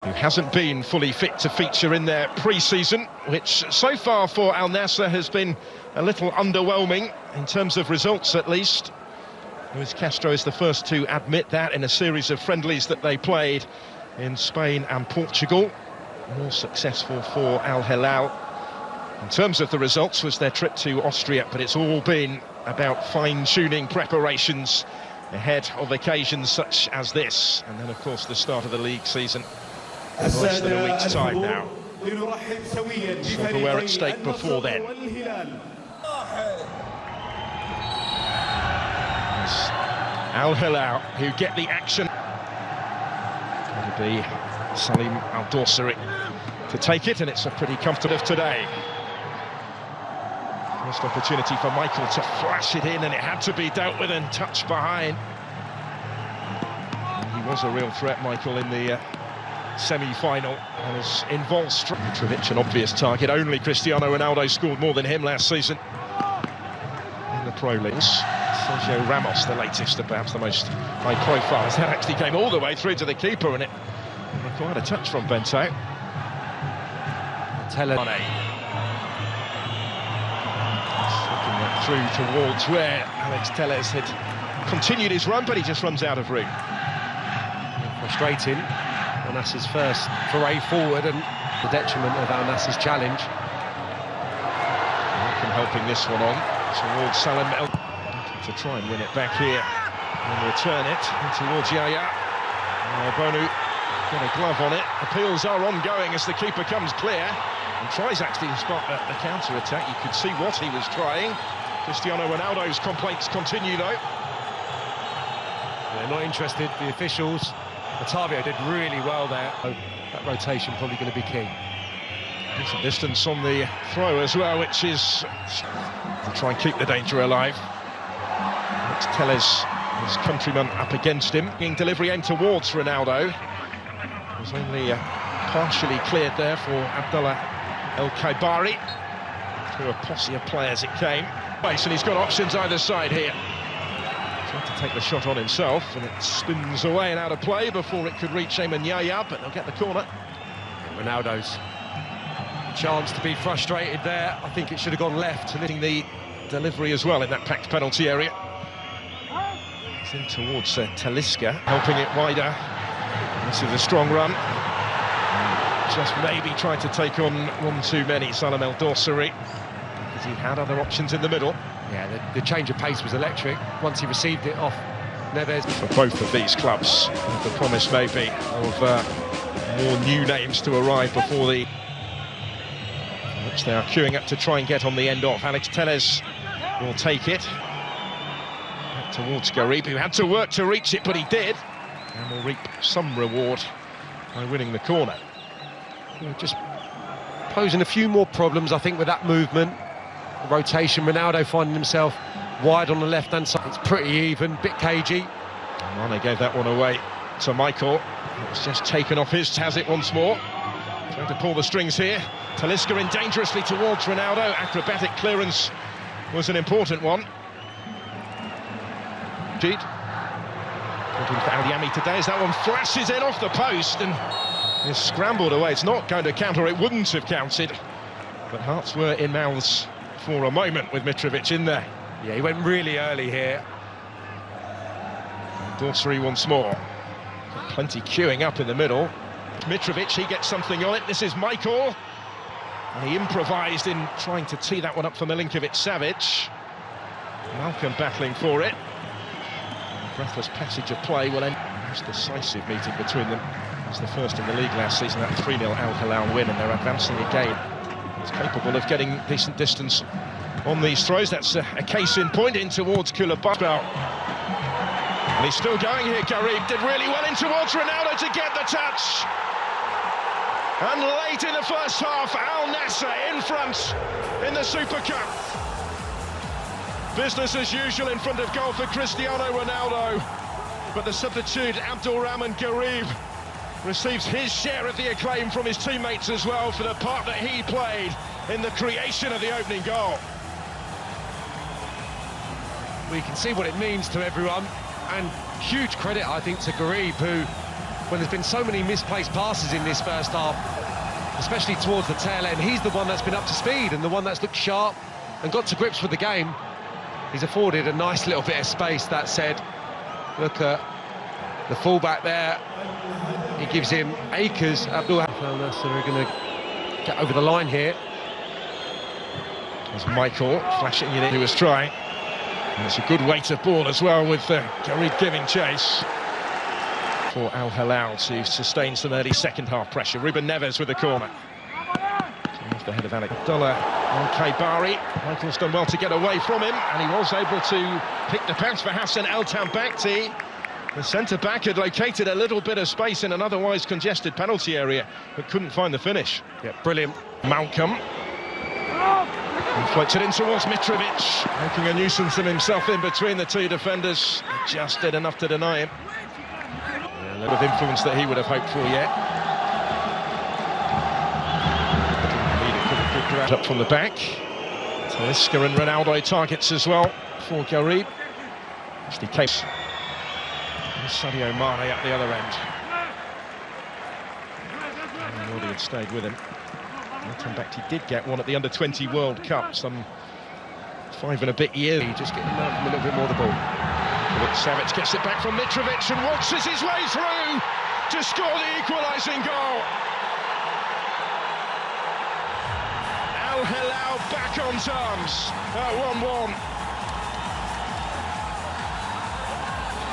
who hasn't been fully fit to feature in their pre-season, which so far for Al Nassr has been a little underwhelming in terms of results at least. Luis Castro is the first to admit that in a series of friendlies that they played in Spain and Portugal. More successful for Al Hilal in terms of the results was their trip to Austria, but it's all been about fine-tuning preparations ahead of occasions such as this, and then of course the start of the league season in less than a week's time now. Silverware at stake before then. It's Al Hilal who get the action. It's going to be Salim Al-Dawsari to take it, and it's a pretty comfortable today. First opportunity for Michael to flash it in, and it had to be dealt with and touched behind. And he was a real threat, Michael, in the semi-final, and is involved. Mitrovic, an obvious target. Only Cristiano Ronaldo scored more than him last season in the Pro League. Sergio Ramos, the latest, perhaps the most high-profile, as that actually came all the way through to the keeper, and it required a touch from Bento. Through towards where Alex Telles had continued his run, but he just runs out of room. Frustrating. Al Nassr's first foray forward, and the detriment of Al Nassr's challenge. Malcolm helping this one on towards Salim to try and win it back here and return it towards Yaya. Bonu got a glove on it. Appeals are ongoing as the keeper comes clear and tries actually to spot the counter-attack. You could see what he was trying. Cristiano Ronaldo's complaints continue though. They're not interested, the officials. Otavio did really well there. That rotation probably going to be key. Some distance on the throw as well, which is to try and keep the danger alive. Alex Telles, his countryman, up against him. Being delivery aimed towards Ronaldo. It was only partially cleared there for Abdullah El Khaibari. Through a posse of players it came. And he's got options either side here. Tried to take the shot on himself, and it spins away and out of play before it could reach Ayman Yaya, but they'll get the corner. Ronaldo's chance to be frustrated there. I think it should have gone left, hitting the delivery as well in that packed penalty area. It's in towards Talisca, helping it wider. This is a strong run. Just maybe tried to take on one too many, Salim Al-Dawsari, because he had other options in the middle. Yeah, the change of pace was electric once he received it off Neves. For both of these clubs, the promise maybe of more new names to arrive before the... which they are queuing up to try and get on the end off. Alex Telles will take it. Back towards Garib, who had to work to reach it, but he did. And will reap some reward by winning the corner. Just posing a few more problems, I think, with that movement. The rotation, Ronaldo finding himself wide on the left-hand side. It's pretty even, bit cagey. Mane gave that one away to Michael. It was just taken off his, has it once more. Trying to pull the strings here. Talisca in dangerously towards Ronaldo. Acrobatic clearance was an important one. Indeed. Looking for Al-Yami today as that one flashes in off the post and is scrambled away. It's not going to count, or it wouldn't have counted. But hearts were in mouths for a moment with Mitrovic in there. Yeah, he went really early here. Dawsari once more. Got plenty queuing up in the middle. Mitrovic, he gets something on it. This is Michael. And he improvised in trying to tee that one up for Milinkovic-Savic. Malcolm battling for it. Breathless passage of play will end. Most decisive meeting between them. It's the first in the league last season, that 3-0 Al Hilal win, and they're advancing again. It's capable of getting decent distance on these throws. That's a case in point in towards Koulibaly. And he's still going here, Garib. Did really well in towards Ronaldo to get the touch. And late in the first half, Al Nassr in front in the Super Cup. Business as usual in front of goal for Cristiano Ronaldo. But the substitute, Abdulrahman Garib, receives his share of the acclaim from his teammates as well for the part that he played in the creation of the opening goal. We can see what it means to everyone, and huge credit, I think, to Garib, who when there's been so many misplaced passes in this first half, especially towards the tail end. He's the one that's been up to speed and the one that's looked sharp and got to grips with the game. He's afforded a nice little bit of space. That said, look at the fullback there. He gives him acres. Nassr are going to get over the line here. There's Michael flashing it in. He was trying. And it's a good weight of ball as well, with Gharib giving chase. For Al Hilal to sustain some early second half pressure. Ruben Neves with the corner. Off the head of Alec Abdullah on Kaybari. Michael's done well to get away from him, and he was able to pick the pass for Hassan El-Tambakti. The centre-back had located a little bit of space in an otherwise congested penalty area, but couldn't find the finish. Yeah, brilliant. Malcolm. He floats it in towards Mitrovic, making a nuisance of himself in between the two defenders. Just did enough to deny him. Yeah, a little of influence that he would have hoped for yet. Good grab up from the back. Talisca and Ronaldo targets as well for Gharib. Actually case. Sadio Mane at the other end. And Wardy had stayed with him. El-Tambakti did get one at the Under-20 World Cup some 5 and a bit years. Just getting Malcolm a little bit more the ball. Savic gets it back from Mitrovic and waltzes his way through to score the equalising goal. Al Hilal back on terms at 1-1.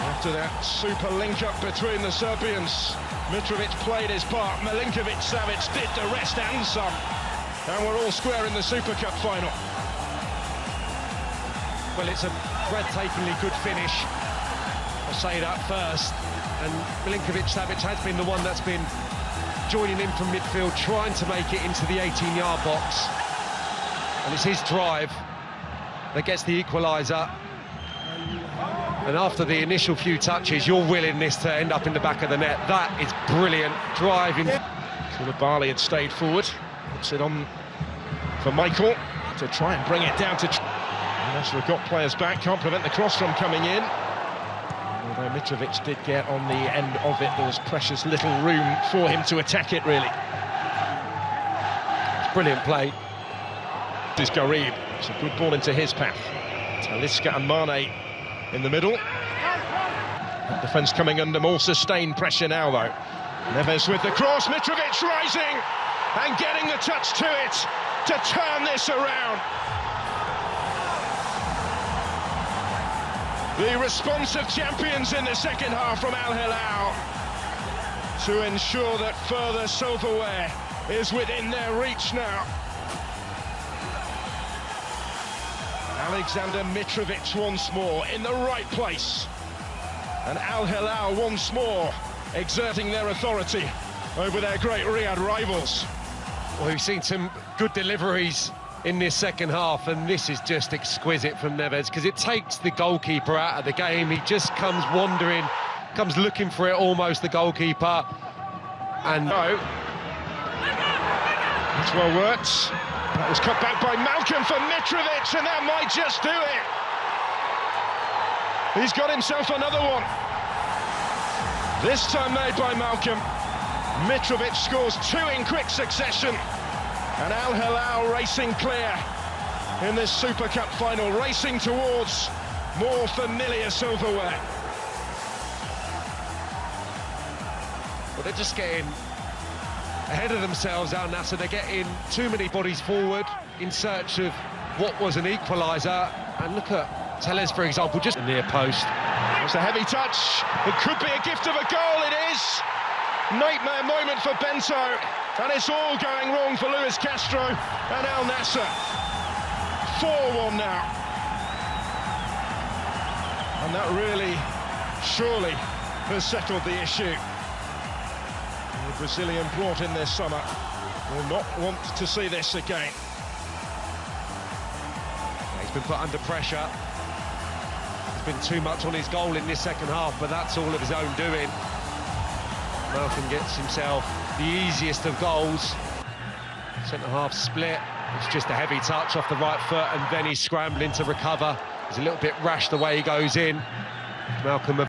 After that super link-up between the Serbians, Mitrovic played his part, Milinkovic-Savic did the rest and some. And we're all square in the Super Cup final. Well, it's a breathtakingly good finish. I'll say that first. And Milinkovic-Savic has been the one that's been joining in from midfield, trying to make it into the 18-yard box. And it's his drive that gets the equaliser. And after the initial few touches, you're willing this to end up in the back of the net. That is brilliant. Driving. Koulibaly had stayed forward. Puts it on for Michael to try and bring it down to... Nassr got players back, can't prevent the cross from coming in. Although Mitrovic did get on the end of it, there was precious little room for him to attack it, really. It's brilliant play. This is Gharib. It's a good ball into his path. Talisca and Mane in the middle. Defence coming under more sustained pressure now, though. Neves with the cross, Mitrovic rising and getting the touch to it to turn this around. The responsive champions in the second half from Al Hilal to ensure that further silverware is within their reach now. Alexander Mitrovic once more in the right place, and Al Hilal once more exerting their authority over their great Riyadh rivals. Well, we've seen some good deliveries in this second half, and this is just exquisite from Neves, because it takes the goalkeeper out of the game. He just comes wandering, comes looking for it almost, the goalkeeper. And no, that's well worked. That was cut back by Malcolm for Mitrovic, and that might just do it. He's got himself another one. This time made by Malcolm. Mitrovic scores 2 in quick succession. And Al Hilal racing clear in this Super Cup final, racing towards more familiar silverware. Well, they're just getting ahead of themselves, Al Nassr. They're getting too many bodies forward in search of what was an equaliser. And look at Telles, for example, just near post. It's a heavy touch. It could be a gift of a goal. It is. Nightmare moment for Bento. And it's all going wrong for Luis Castro and Al Nassr. 4-1 now. And that really, surely, has settled the issue. The Brazilian brought in this summer will not want to see this again. He's been put under pressure. There's been too much on his goal in this second half, but that's all of his own doing. Malcolm gets himself the easiest of goals. Centre-half split. It's just a heavy touch off the right foot, and then he's scrambling to recover. He's a little bit rash the way he goes in. Malcolm